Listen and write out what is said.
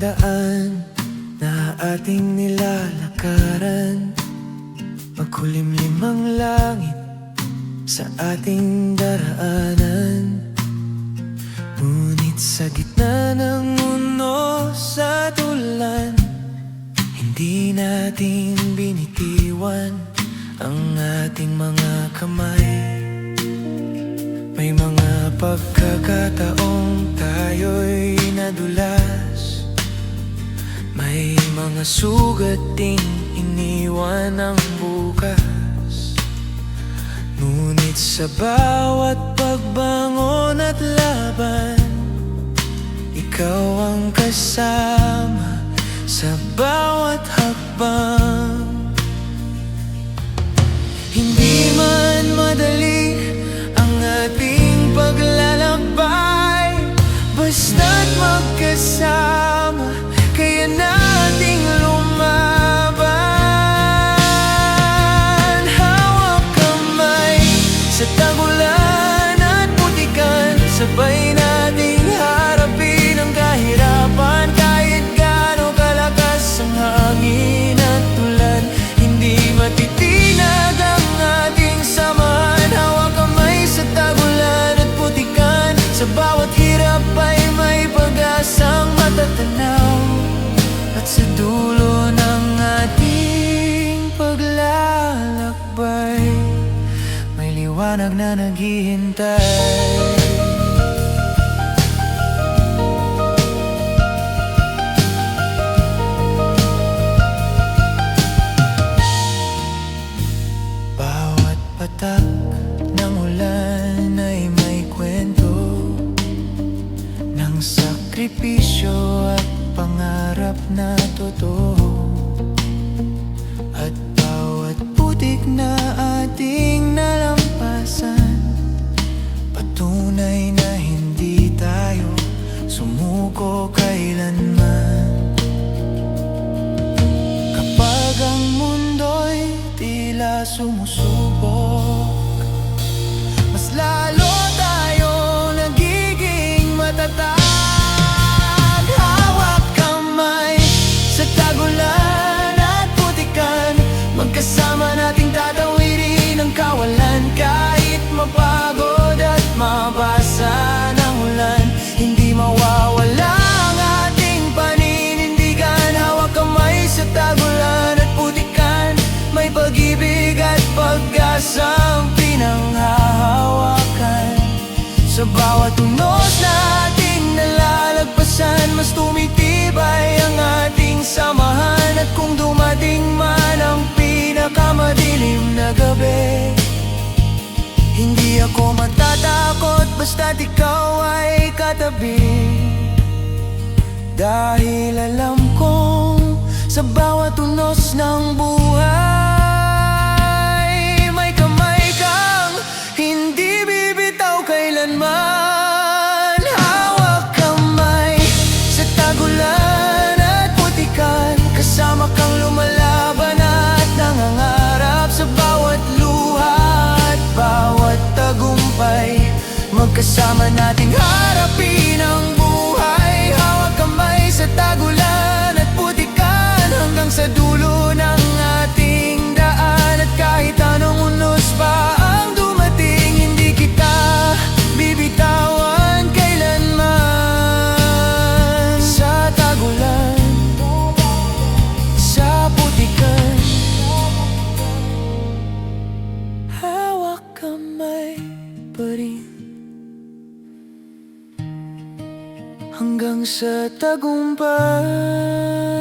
daan na ating nilalakaran. Magkulimlim ang langit sa ating daraanan. Ngunit sa gitna ng unos at ulan, hindi natin binitiwan ang ating mga kamay. May mga pagkakataong tayo'y nadulas, may mga sugat ding iniwan ng bukas. Ngunit sa bawat pagbangon at laban, ikaw ang kasama sa bawat hakbang. Hindi man madali ang ating paglalakbay, basta't magkasama, kaya nating lumaban. Hawak kamay sa tagulan at putikan, sabay nating harapin ang kahirapan. Kahit gaano kalakas ang hangin at ulan, hindi matitinag ang ating samahan. Hawak kamay sa tagulan at putikan, sa bawat hirap ay may pag-asang matatanaw. At sa dulo ng ating paglalakbay, may liwanag na naghihintay. Bawat patak ng ulan ay may kwento ng sakripisyo at pangarap na totoo. At bawat putik na ating nalampasan, patunay na hindi tayo sumuko kailanman. Kapag ang mundo'y tila sumusubok, mas lalo tayo nagiging matatag. Hawak kamay sa tagulan at putikan, magkasama nating tatawirin ang kawalan. Kahit mapagod at mabasa ng ulan, hindi mawawala ang ating paninindigan. Hawak kamay sa tagulan at putikan, may pag-ibig at pag-asang pinanghahawakan. Sa bawat unos na ating nalalagpasan, mas tumitibay ang ating samahan. At kung dumating man ang pinakamadilim na gabi, hindi ako matatakot basta't ikaw ay katabi. Dahil alam kong sa bawat unos ng buhay, may kamay kang hindi bibitaw kailanman. Hawak kamay sa tagulan at putikan, kasama kang lumalaban at nangangarap. Sa bawat luha at bawat tagumpay, magkasama nating harapin ang buhay. Hawak kamay sa tagulan at putikan, hanggang sa dulo ng ating daan. At kahit anong unos pa ang dumating, hindi kita bibitawan kailanman. Sa tagulan, sa putikan, hawak kamay pa rin, hanggang sa tagumpay.